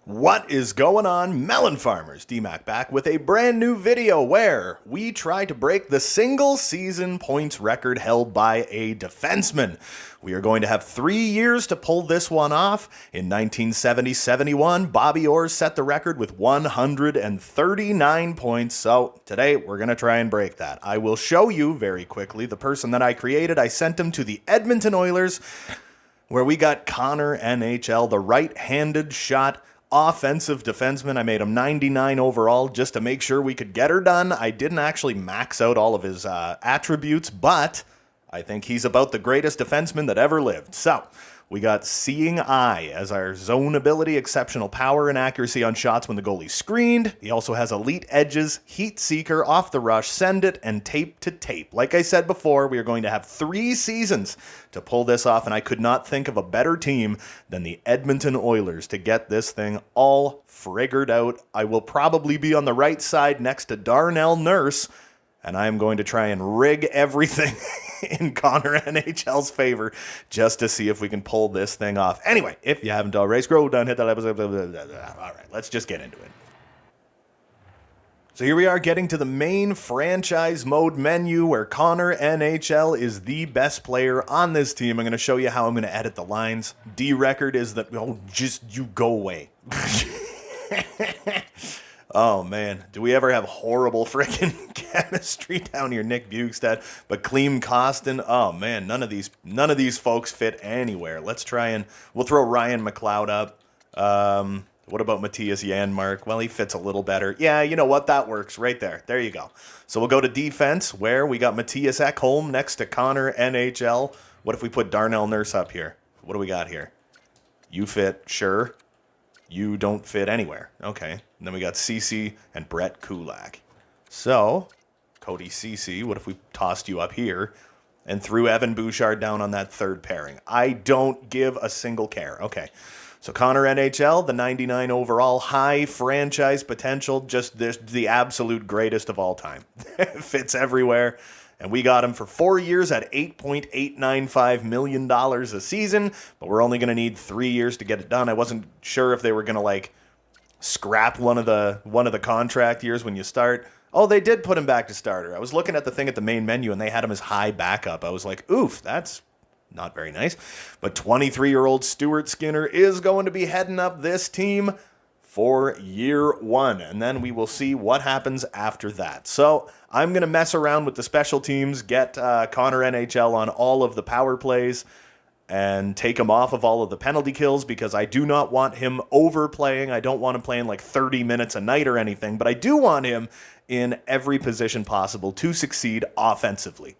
What is going on, melon farmers? DMAC back with a brand new video where we try to break the single season points record held by a defenseman. We are going to have 3 years to pull this one off. In 1970-71, Bobby Orr set the record with 139 points. So today we're going to try and break that. I will show you very quickly the person that I created. I sent him to the Edmonton Oilers, where we got Connor NHL, the right-handed shot offensive defenseman. I made him 99 overall just to make sure we could get her done. I didn't actually max out all of his attributes, but I think he's about the greatest defenseman that ever lived. So we got Seeing Eye as our zone ability, exceptional power and accuracy on shots when the goalie's screened. He also has elite edges, heat seeker, off the rush, send it, and tape to tape. Like I said before, we are going to have 3 seasons to pull this off, and I could not think of a better team than the Edmonton Oilers to get this thing all figured out. I will probably be on the right side next to Darnell Nurse, and I am going to try and rig everything in Connor NHL's favor just to see if we can pull this thing off. Anyway, if you haven't already, scroll down, hit that episode. All right, let's just get into it. So here we are getting to the main franchise mode menu where Connor NHL is the best player on this team. I'm going to show you how I'm going to edit the lines. D record is that, just you go away. Oh, man. Do we ever have horrible freaking chemistry down here? Nick Bugstad, but Clem Costin. Oh, man. None of these folks fit anywhere. Let's try and we'll throw Ryan McLeod up. What about Matthias Janmark? Well, he fits a little better. Yeah, you know what? That works right there. There you go. So we'll go to defense, where we got Matthias Ekholm next to Connor NHL. What if we put Darnell Nurse up here? What do we got here? You fit, sure. You don't fit anywhere. Okay. And then we got CC and Brett Kulak. So, Cody CC, what if we tossed you up here and threw Evan Bouchard down on that third pairing? I don't give a single care. Okay. So Connor NHL, the 99 overall, high franchise potential, just the absolute greatest of all time. Fits everywhere. And we got him for 4 years at $8.895 million a season, but we're only going to need 3 years to get it done. I wasn't sure if they were going to scrap one of the contract years when you start. Oh, they did put him back to starter. I was looking at the thing at the main menu and they had him as high backup. I was like, oof, that's not very nice. But 23-year-old Stuart Skinner is going to be heading up this team for year 1, and then we will see what happens after that. So I'm going to mess around with the special teams, get Connor NHL on all of the power plays, and take him off of all of the penalty kills because I do not want him overplaying. I don't want him playing 30 minutes a night or anything, but I do want him in every position possible to succeed offensively.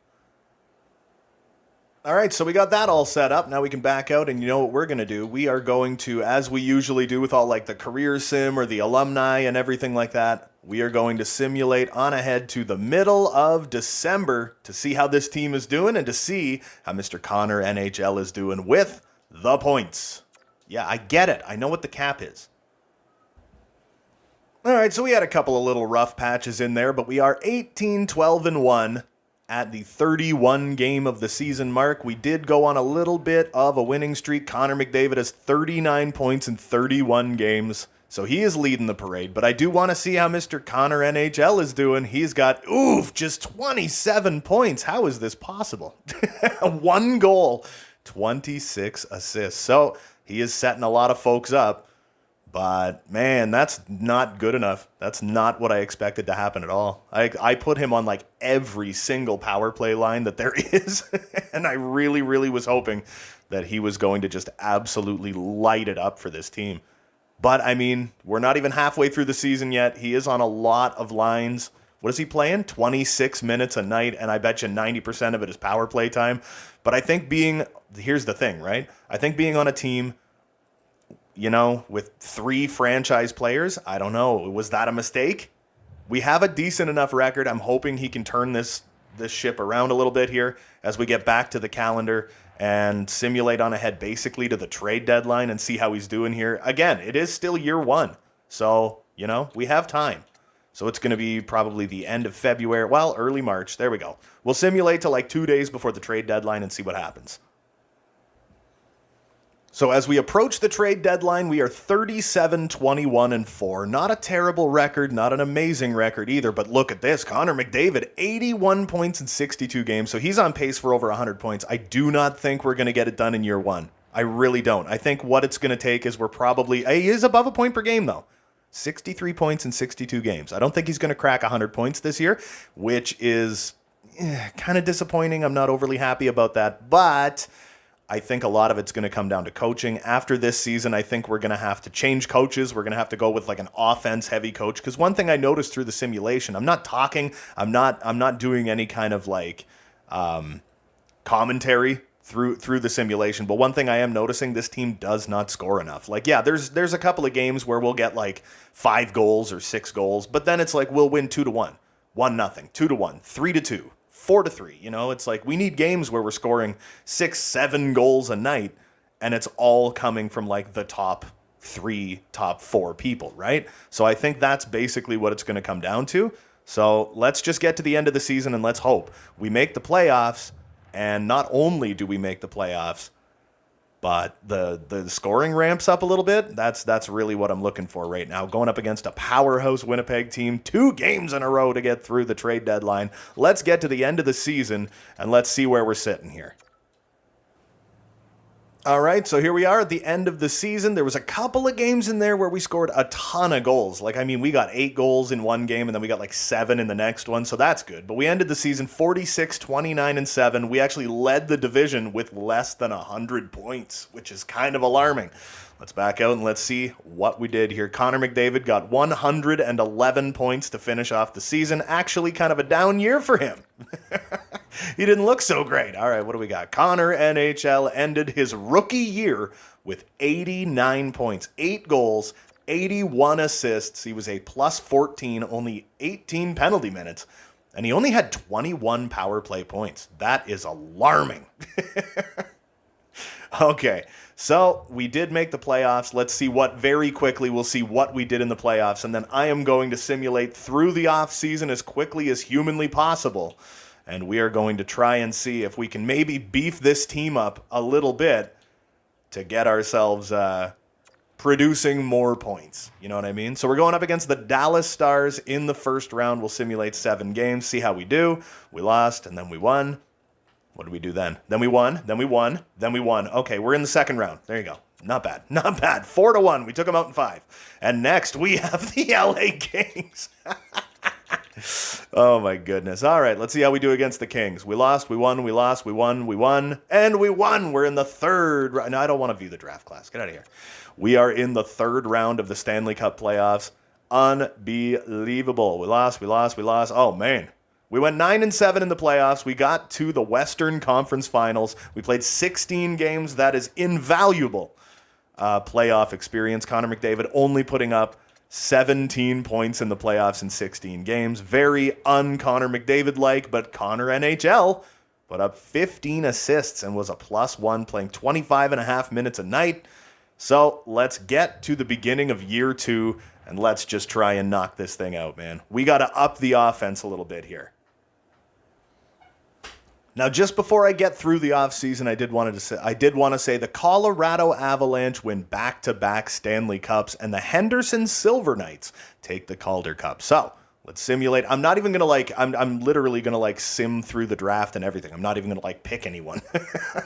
All right, so we got that all set up. Now we can back out, and you know what we're going to do? We are going to, as we usually do with all the career sim or the alumni and everything like that, we are going to simulate on ahead to the middle of December to see how this team is doing and to see how Mr. Connor NHL is doing with the points. Yeah, I get it. I know what the cap is. All right, so we had a couple of little rough patches in there, but we are 18-12-1. At the 31 game of the season mark. We did go on a little bit of a winning streak. Connor McDavid has 39 points in 31 games, so he is leading the parade. But I do want to see how Mr. Connor NHL is doing. He's got, just 27 points. How is this possible? 1 goal, 26 assists. So he is setting a lot of folks up. But, man, that's not good enough. That's not what I expected to happen at all. I put him on, every single power play line that there is. And I really, really was hoping that he was going to just absolutely light it up for this team. But, we're not even halfway through the season yet. He is on a lot of lines. What is he playing? 26 minutes a night, and I bet you 90% of it is power play time. But I think here's the thing, right? I think being on a team, with 3 franchise players, I don't know. Was that a mistake? We have a decent enough record. I'm hoping he can turn this ship around a little bit here as we get back to the calendar and simulate on ahead basically to the trade deadline and see how he's doing here. Again, it is still year 1. So, we have time. So it's going to be probably the end of February. Well, early March. There we go. We'll simulate to 2 days before the trade deadline and see what happens. So as we approach the trade deadline, we are 37-21-4. Not a terrible record, not an amazing record either, but look at this. Connor McDavid, 81 points in 62 games, so he's on pace for over 100 points. I do not think we're going to get it done in year one. I really don't. I think what it's going to take is he is above a point per game, though. 63 points in 62 games. I don't think he's going to crack 100 points this year, which is kind of disappointing. I'm not overly happy about that, but I think a lot of it's going to come down to coaching. After this season, I think we're going to have to change coaches. We're going to have to go with like an offense-heavy coach. Because one thing I noticed through the simulation, I'm not doing any kind of like commentary through the simulation. But one thing I am noticing, this team does not score enough. Like, yeah, there's a couple of games where we'll get like 5 goals or 6 goals, but then it's like we'll win 2-1, 1-0, 2-1, 3-2. 4-3, it's like we need games where we're scoring 6-7 goals a night, and it's all coming from like the top 3, top 4 people, right? So I think that's basically what it's going to come down to. So let's just get to the end of the season and let's hope we make the playoffs. And not only do we make the playoffs, but the scoring ramps up a little bit. That's really what I'm looking for right now. Going up against a powerhouse Winnipeg team, 2 games in a row to get through the trade deadline. Let's get to the end of the season, and let's see where we're sitting here. All right, so here we are at the end of the season. There was a couple of games in there where we scored a ton of goals. We got 8 goals in one game, and then we got like 7 in the next one, so that's good. But we ended the season 46-29-7. We actually led the division with less than 100 points, which is kind of alarming. Let's back out and let's see what we did here. Connor McDavid got 111 points to finish off the season. Actually, kind of a down year for him. He didn't look so great. All right, what do we got? Connor NHL ended his rookie year with 89 points, 8 goals, 81 assists. He was a plus 14, only 18 penalty minutes, and he only had 21 power play points. That is alarming. Okay, so we did make the playoffs. Let's see very quickly we'll see what we did in the playoffs, and then I am going to simulate through the offseason as quickly as humanly possible. And we are going to try and see if we can maybe beef this team up a little bit to get ourselves producing more points. You know what I mean? So we're going up against the Dallas Stars in the first round. We'll simulate 7 games, see how we do. We lost, and then we won. What did we do then? Then we won, then we won, then we won. Okay, we're in the second round. There you go. Not bad. Not bad. 4-1. We took them out in 5. And next, we have the LA Kings. Oh my goodness. All right, let's see how we do against the Kings. We lost, we won, we lost, we won, and we won. We're in the third round. No, I don't want to view the draft class. Get out of here. We are in the third round of the Stanley Cup playoffs. Unbelievable. We lost. Oh man. We went 9-7 in the playoffs. We got to the Western Conference Finals. We played 16 games. That is invaluable playoff experience. Connor McDavid only putting up 17 points in the playoffs in 16 games. Very un-Connor McDavid-like, but Connor NHL put up 15 assists and was a +1, playing 25.5 minutes a night. So let's get to the beginning of year 2, and let's just try and knock this thing out, man. We got to up the offense a little bit here. Now, just before I get through the offseason, I did want to say the Colorado Avalanche win back-to-back Stanley Cups, and the Henderson Silver Knights take the Calder Cup. So let's simulate. I'm not even going to I'm literally going to sim through the draft and everything. I'm not even going to pick anyone.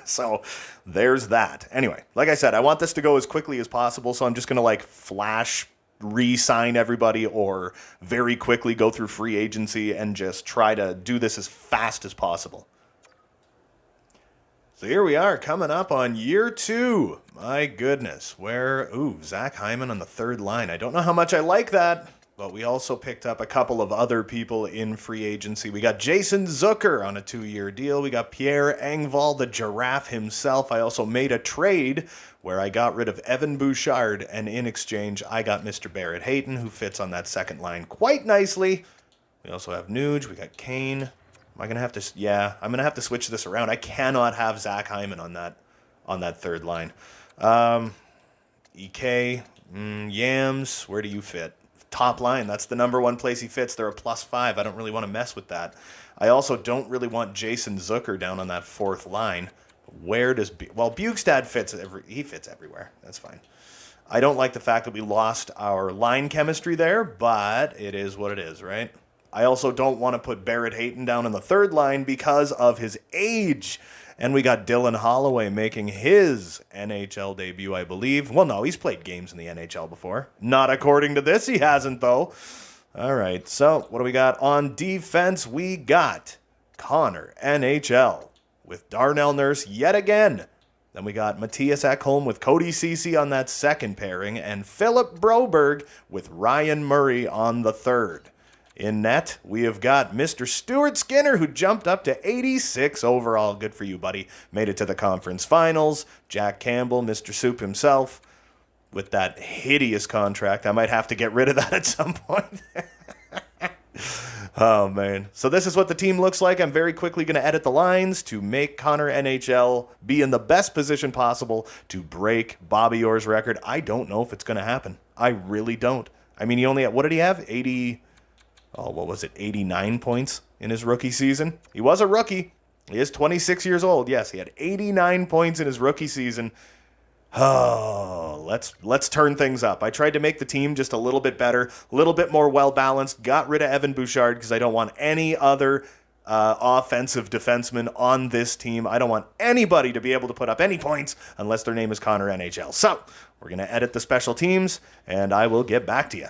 So there's that. Anyway, like I said, I want this to go as quickly as possible. So I'm just going to flash re-sign everybody or very quickly go through free agency and just try to do this as fast as possible. So here we are coming up on year 2. My goodness. Zach Hyman on the third line. I don't know how much I like that, but we also picked up a couple of other people in free agency. We got Jason Zucker on a 2-year deal. We got Pierre Engvall, the giraffe himself. I also made a trade where I got rid of Evan Bouchard, and in exchange, I got Mr. Barrett Hayton, who fits on that second line quite nicely. We also have Nuge. We got Kane. Am I going to have to... Yeah, I'm going to have to switch this around. I cannot have Zach Hyman on that third line. EK, Yams, where do you fit? Top line, that's the number one place he fits. They're a +5. I don't really want to mess with that. I also don't really want Jason Zucker down on that fourth line. Where does Bugstad fits he fits everywhere. That's fine. I don't like the fact that we lost our line chemistry there, but it is what it is, right? I also don't want to put Barrett Hayton down in the third line because of his age. And we got Dylan Holloway making his NHL debut, I believe. Well, no, he's played games in the NHL before. Not according to this, he hasn't, though. All right, so what do we got on defense? We got Connor NHL with Darnell Nurse yet again. Then we got Matthias Ekholm with Cody Ceci on that second pairing, and Philip Broberg with Ryan Murray on the third. In net, we have got Mr. Stuart Skinner, who jumped up to 86 overall. Good for you, buddy. Made it to the conference finals. Jack Campbell, Mr. Soup himself, with that hideous contract. I might have to get rid of that at some point. Oh, man. So this is what the team looks like. I'm very quickly going to edit the lines to make Connor NHL be in the best position possible to break Bobby Orr's record. I don't know if it's going to happen. I really don't. I mean, he only had, what did he have? 89 points in his rookie season. He was a rookie. He is 26 years old. Yes, he had 89 points in his rookie season. Oh, let's turn things up. I tried to make the team just a little bit better, a little bit more well-balanced, got rid of Evan Bouchard because I don't want any other offensive defenseman on this team. I don't want anybody to be able to put up any points unless their name is Connor NHL. So we're going to edit the special teams, and I will get back to you.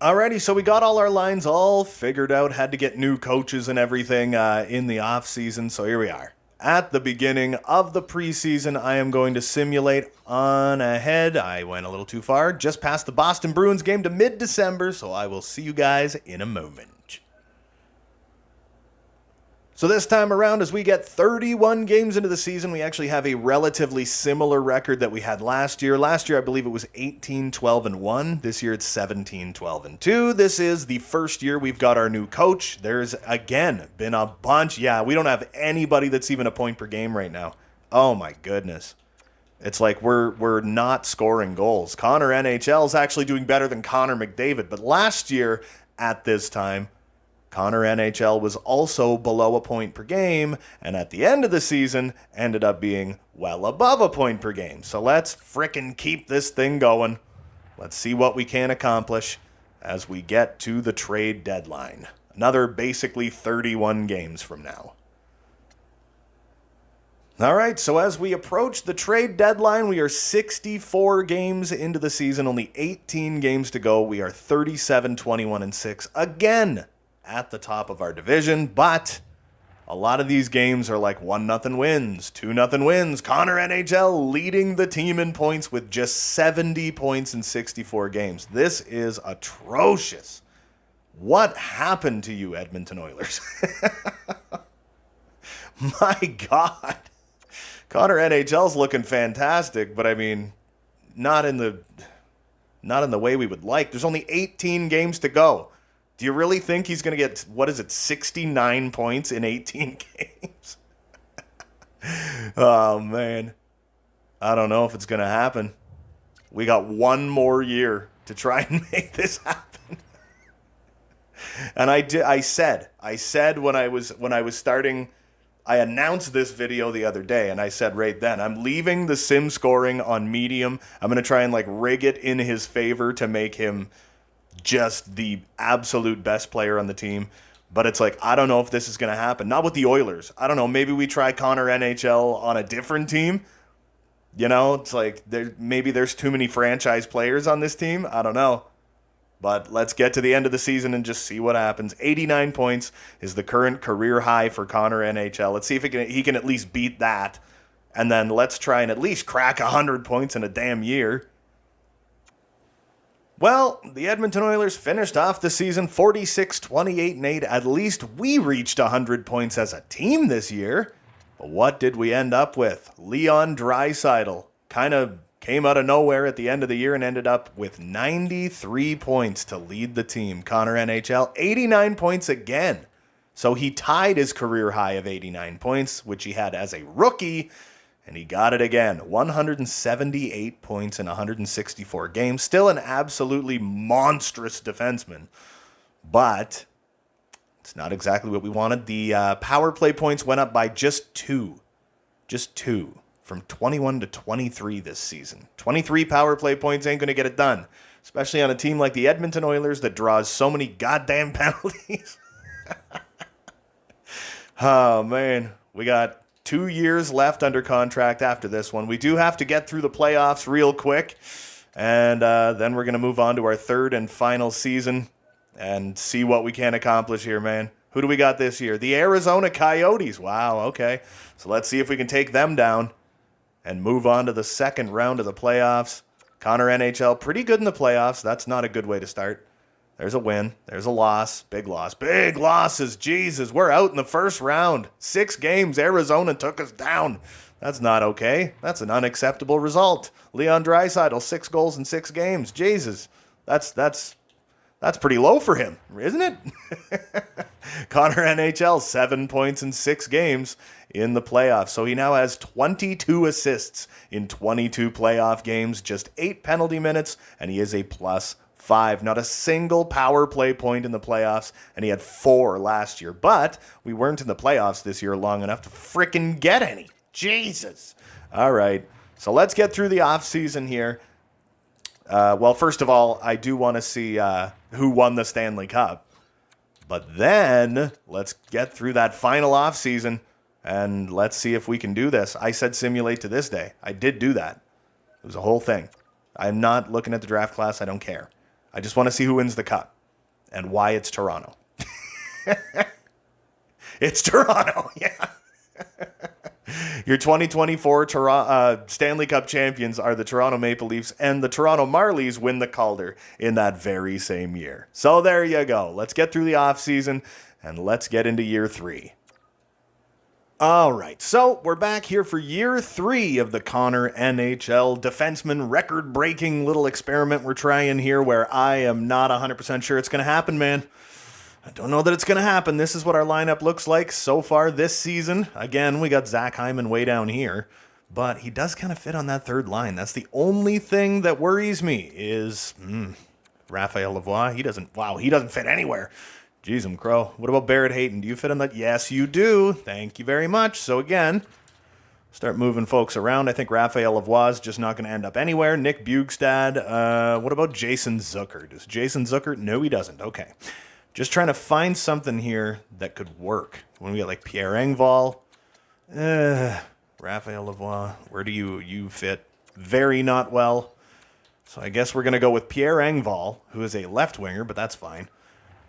Alrighty, so we got all our lines all figured out, had to get new coaches and everything in the offseason, so here we are. At the beginning of the preseason, I am going to simulate on ahead. I went a little too far, just past the Boston Bruins game to mid-December, so I will see you guys in a moment. So this time around, as we get 31 games into the season, we actually have a relatively similar record that we had last year. Last year, I believe it was 18-12-1. This year, it's 17-12-2. This is the first year we've got our new coach. There's, again, been a bunch. Yeah, we don't have anybody that's even a point per game right now. Oh, my goodness. It's like we're not scoring goals. Connor NHL is actually doing better than Connor McDavid. But last year, at this time, Connor NHL was also below a point per game, and at the end of the season, ended up being well above a point per game. So let's frickin' keep this thing going. Let's see what we can accomplish as we get to the trade deadline. Another basically 31 games from now. All right, so as we approach the trade deadline, we are 64 games into the season, only 18 games to go. We are 37-21-6 again at the top of our division, but a lot of these games are like 1-0 wins, 2-0 wins. Connor NHL leading the team in points with just 70 points in 64 games. This is atrocious. What happened to you, Edmonton Oilers? My God. Connor NHL's looking fantastic, but I mean, not in the way we would like. There's only 18 games to go. Do you really think he's going to get, 69 points in 18 games? Oh, man. I don't know if it's going to happen. We got one more year to try and make this happen. And I said when I was starting, I announced this video the other day, and I said right then, I'm leaving the sim scoring on medium. I'm going to try and rig it in his favor to make him just the absolute best player on the team. But it's I don't know if this is going to happen. Not with the Oilers. I don't know. Maybe we try Connor NHL on a different team. You know, it's maybe there's too many franchise players on this team. I don't know. But let's get to the end of the season and just see what happens. 89 points is the current career high for Connor NHL. Let's see if he can at least beat that. And then let's try and at least crack 100 points in a damn year. Well, the Edmonton Oilers finished off the season 46-28-8. At least we reached 100 points as a team this year. But what did we end up with? Leon Draisaitl kind of came out of nowhere at the end of the year and ended up with 93 points to lead the team. Connor NHL, 89 points again. So he tied his career high of 89 points, which he had as a rookie. And he got it again, 178 points in 164 games. Still an absolutely monstrous defenseman. But It's not exactly what we wanted. The power play points went up by just 2. Just 2. From 21 to 23 this season. 23 power play points ain't going to get it done. Especially on a team like the Edmonton Oilers that draws so many goddamn penalties. Oh, man. We got 2 years left under contract after this one. We do have to get through the playoffs real quick. And then we're going to move on to our third and final season and see what we can accomplish here, man. Who do we got this year? The Arizona Coyotes. Wow, okay. So let's see if we can take them down and move on to the second round of the playoffs. Connor NHL, pretty good in the playoffs. That's not a good way to start. There's a win. There's a loss. Big loss. Big losses. Jesus, we're out in the first round. 6 games. Arizona took us down. That's not okay. That's an unacceptable result. Leon Draisaitl, 6 goals in 6 games. Jesus, that's pretty low for him, isn't it? Connor NHL, 7 points in 6 games in the playoffs. So he now has 22 assists in 22 playoff games, just 8 penalty minutes, and he is a +5. Not a single power play point in the playoffs, and he had 4 last year. But we weren't in the playoffs this year long enough to frickin' get any. Jesus. All right, so let's get through the offseason here. Well, first of all, I do want to see who won the Stanley Cup. But then let's get through that final offseason, and let's see if we can do this. I said simulate to this day. I did do that. It was a whole thing. I'm not looking at the draft class. I don't care. I just want to see who wins the Cup and why it's Toronto. It's Toronto, yeah. Your 2024 Stanley Cup champions are the Toronto Maple Leafs, and the Toronto Marlies win the Calder in that very same year. So there you go. Let's get through the offseason, and let's get into year 3. All right, so we're back here for year 3 of the Connor NHL defenseman record-breaking little experiment we're trying here where I am not 100% sure it's going to happen, man. I don't know that it's going to happen. This is what our lineup looks like so far this season. Again, we got Zach Hyman way down here, but he does kind of fit on that third line. That's the only thing that worries me is Raphael Lavoie. He doesn't fit anywhere. Jeez, crow. What about Barrett Hayton? Do you fit on that? Yes, you do. Thank you very much. So again, start moving folks around. I think Raphael Lavoie is just not going to end up anywhere. Nick Bjugstad. What about Jason Zucker? Does Jason Zucker? No, he doesn't. Okay. Just trying to find something here that could work. When we get like Pierre Engvall, Raphael Lavoie, where do you fit? Very not well. So I guess we're going to go with Pierre Engvall, who is a left winger, but that's fine.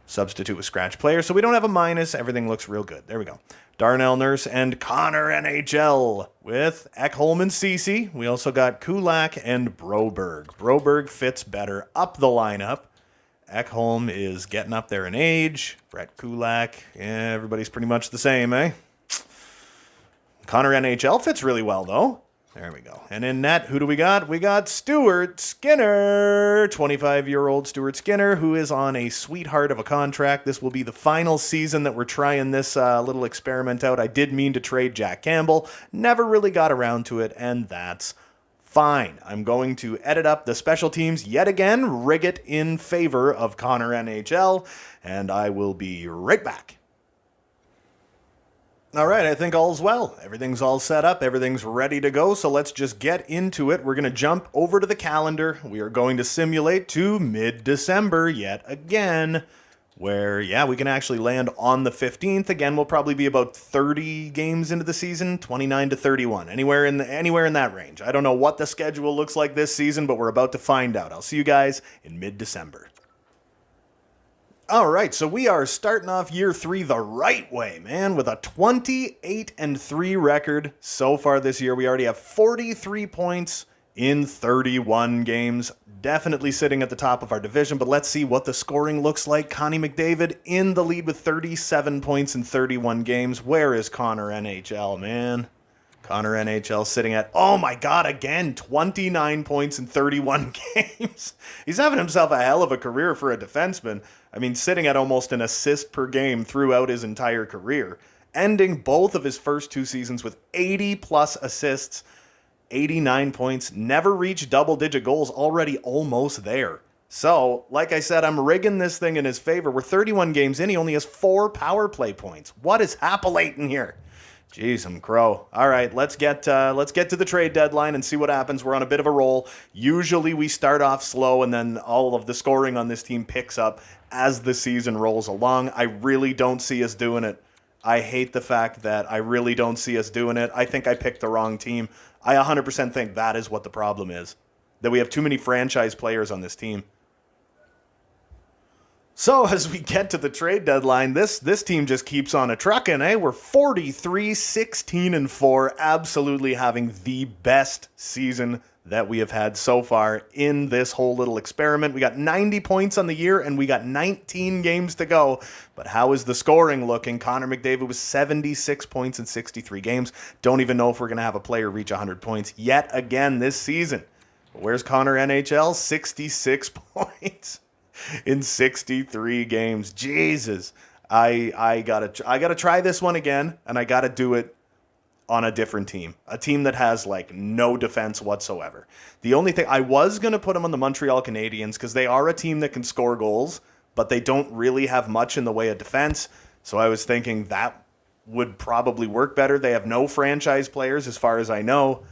Substitute with scratch player, so we don't have a minus. Everything looks real good. There we go. Darnell Nurse and Connor NHL with Ekholm and Ceci. We also got Kulak and Broberg. Broberg fits better up the lineup. Ekholm is getting up there in age. Brett Kulak, yeah, everybody's pretty much the same, eh? Connor NHL fits really well, though. There we go. And in net, who do we got? We got Stuart Skinner, 25-year-old Stuart Skinner, who is on a sweetheart of a contract. This will be the final season that we're trying this little experiment out. I did mean to trade Jack Campbell. Never really got around to it, and that's fine. I'm going to edit up the special teams yet again, rig it in favor of Connor NHL, and I will be right back. All right, I think all's well. Everything's all set up. Everything's ready to go, so let's just get into it. We're going to jump over to the calendar. We are going to simulate to mid-December yet again, where, yeah, we can actually land on the 15th. Again, we'll probably be about 30 games into the season, 29 to 31, anywhere in that range. I don't know what the schedule looks like this season, but we're about to find out. I'll see you guys in mid-December. All right, so we are starting off year 3 the right way, man, with a 28-3 record so far this year. We already have 43 points in 31 games. Definitely sitting at the top of our division, but let's see what the scoring looks like. Connie McDavid in the lead with 37 points in 31 games. Where is Connor NHL, man? Connor NHL sitting at, oh my God, again, 29 points in 31 games. He's having himself a hell of a career for a defenseman. I mean, sitting at almost an assist per game throughout his entire career. Ending both of his first 2 seasons with 80-plus assists, 89 points, never reached double-digit goals, already almost there. So, like I said, I'm rigging this thing in his favor. We're 31 games in. He only has 4 power play points. What is happening here? Jeez, I'm crow. All right, let's get to the trade deadline and see what happens. We're on a bit of a roll. Usually we start off slow and then all of the scoring on this team picks up as the season rolls along. I really don't see us doing it. I hate the fact that I really don't see us doing it. I think I picked the wrong team. I 100% think that is what the problem is. That we have too many franchise players on this team. So as we get to the trade deadline, this team just keeps on a trucking, eh? We're 43-16-4, absolutely having the best season that we have had so far in this whole little experiment. We got 90 points on the year, and we got 19 games to go. But how is the scoring looking? Connor McDavid was 76 points in 63 games. Don't even know if we're going to have a player reach 100 points yet again this season. But where's Connor NHL? 66 points. In 63 games. Jesus. I gotta try this one again, and I gotta do it on a different team. A team that has like no defense whatsoever. The only thing I was gonna put them on the Montreal Canadiens because they are a team that can score goals, but they don't really have much in the way of defense. So I was thinking that would probably work better. They have no franchise players as far as I know.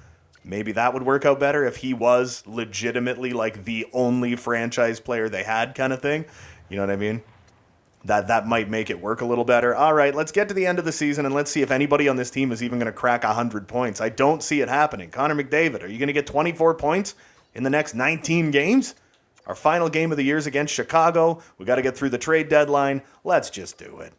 Maybe that would work out better if he was legitimately like the only franchise player they had kind of thing. You know what I mean? That might make it work a little better. All right, let's get to the end of the season and let's see if anybody on this team is even going to crack 100 points. I don't see it happening. Connor McDavid, are you going to get 24 points in the next 19 games? Our final game of the year is against Chicago. We got to get through the trade deadline. Let's just do it.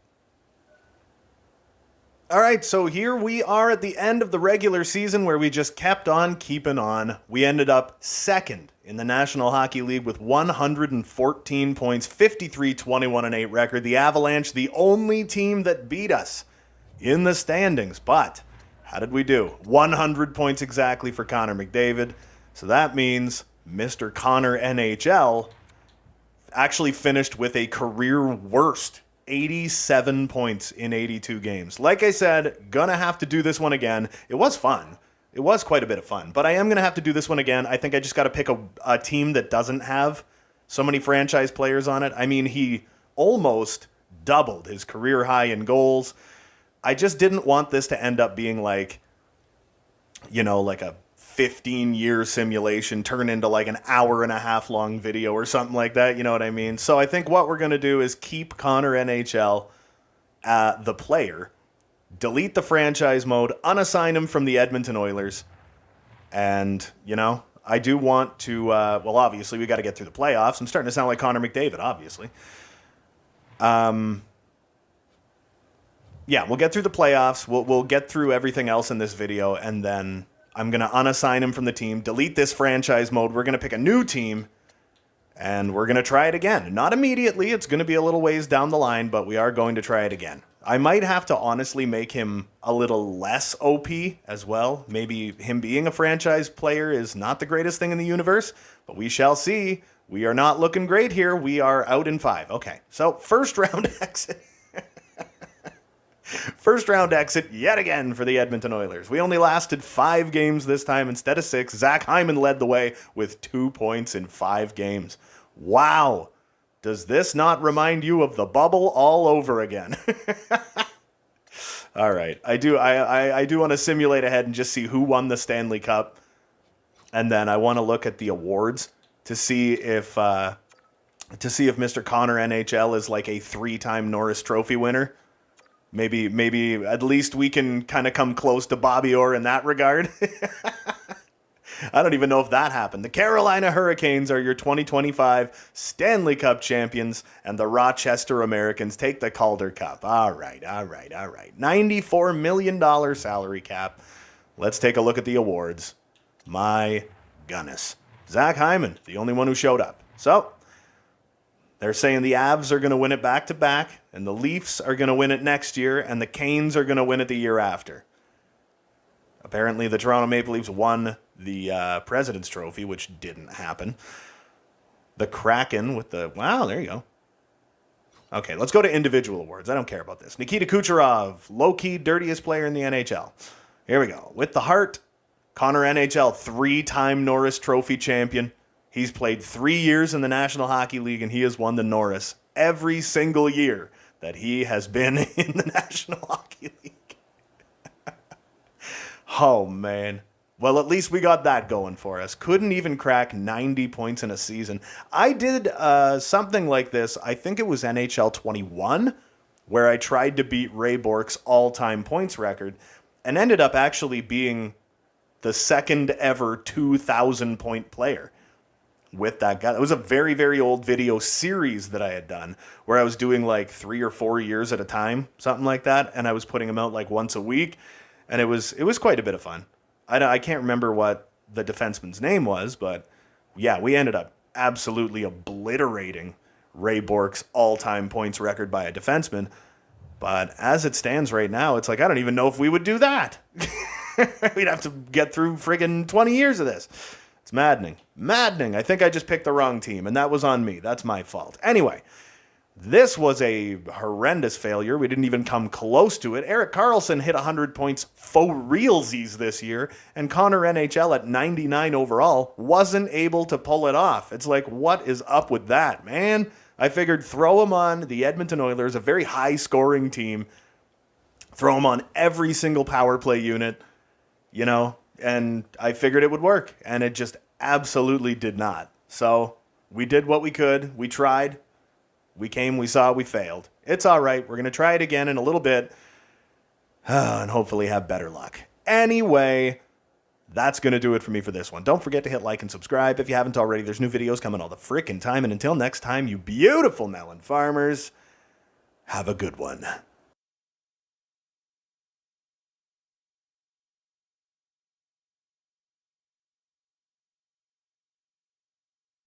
All right, so here we are at the end of the regular season where we just kept on keeping on. We ended up second in the National Hockey League with 114 points, 53-21-8 record. The Avalanche, the only team that beat us in the standings. But how did we do? 100 points exactly for Connor McDavid. So that means Mr. Connor NHL actually finished with a career worst 87 points in 82 games. Like I said, gonna have to do this one again. It was fun. It was quite a bit of fun, but I am gonna have to do this one again. I think I just gotta pick a team that doesn't have so many franchise players on it. I mean, he almost doubled his career high in goals. I just didn't want this to end up being like, you know, like a 15-year simulation turn into like an hour-and-a-half long video or something like that, you know what I mean? So I think what we're going to do is keep Connor NHL the player, delete the franchise mode, unassign him from the Edmonton Oilers, and, you know, I do want to, well, obviously we got to get through the playoffs. I'm starting to sound like Connor McDavid, obviously. Yeah, we'll get through the playoffs. We'll get through everything else in this video, and then I'm going to unassign him from the team, delete this franchise mode. We're going to pick a new team, and we're going to try it again. Not immediately. It's going to be a little ways down the line, but we are going to try it again. I might have to honestly make him a little less OP as well. Maybe him being a franchise player is not the greatest thing in the universe, but we shall see. We are not looking great here. We are out in 5. Okay, so first round exit. First round exit yet again for the Edmonton Oilers. We only lasted 5 games this time instead of 6. Zach Hyman led the way with 2 points in 5 games. Wow. Does this not remind you of the bubble all over again? All right. I do want to simulate ahead and just see who won the Stanley Cup. And then I want to look at the awards to see if Mr. Connor NHL is like a 3-time Norris Trophy winner. Maybe at least we can kind of come close to Bobby Orr in that regard. I don't even know if that happened. The Carolina Hurricanes are your 2025 Stanley Cup champions, and the Rochester Americans take the Calder Cup. All right. $94 million salary cap. Let's take a look at the awards. My goodness. Zach Hyman, the only one who showed up. So, they're saying the Avs are going to win it back-to-back, and the Leafs are going to win it next year, and the Canes are going to win it the year after. Apparently, the Toronto Maple Leafs won the President's Trophy, which didn't happen. The Kraken with the... Wow, there you go. Okay, let's go to individual awards. I don't care about this. Nikita Kucherov, low-key dirtiest player in the NHL. Here we go. With the Hart, Connor NHL, 3-time Norris Trophy champion. He's played 3 years in the National Hockey League, and he has won the Norris every single year that he has been in the National Hockey League. Oh, man. Well, at least we got that going for us. Couldn't even crack 90 points in a season. I did something like this. I think it was NHL 21, where I tried to beat Ray Bourque's all-time points record and ended up actually being the second ever 2,000-point player with that guy. It was a very, very old video series that I had done where I was doing like 3 or 4 years at a time, something like that, and I was putting them out like once a week, and it was quite a bit of fun. I can't remember what the defenseman's name was, but yeah, we ended up absolutely obliterating Ray Bourque's all-time points record by a defenseman. But as it stands right now, it's like, I don't even know if we would do that. We'd have to get through friggin' 20 years of this. It's maddening. Maddening. I think I just picked the wrong team, and that was on me. That's my fault. Anyway, this was a horrendous failure. We didn't even come close to it. Erik Karlsson hit 100 points for realsies this year, and Connor NHL at 99 overall wasn't able to pull it off. It's like, what is up with that, man? I figured throw him on the Edmonton Oilers, a very high-scoring team, throw him on every single power play unit, and I figured it would work, and it just absolutely did not. So we did what we could. We tried. We came, we saw, we failed. It's all right. We're going to try it again in a little bit and hopefully have better luck. Anyway, that's going to do it for me for this one. Don't forget to hit like and subscribe if you haven't already. There's new videos coming all the frickin' time. And until next time, you beautiful melon farmers, have a good one.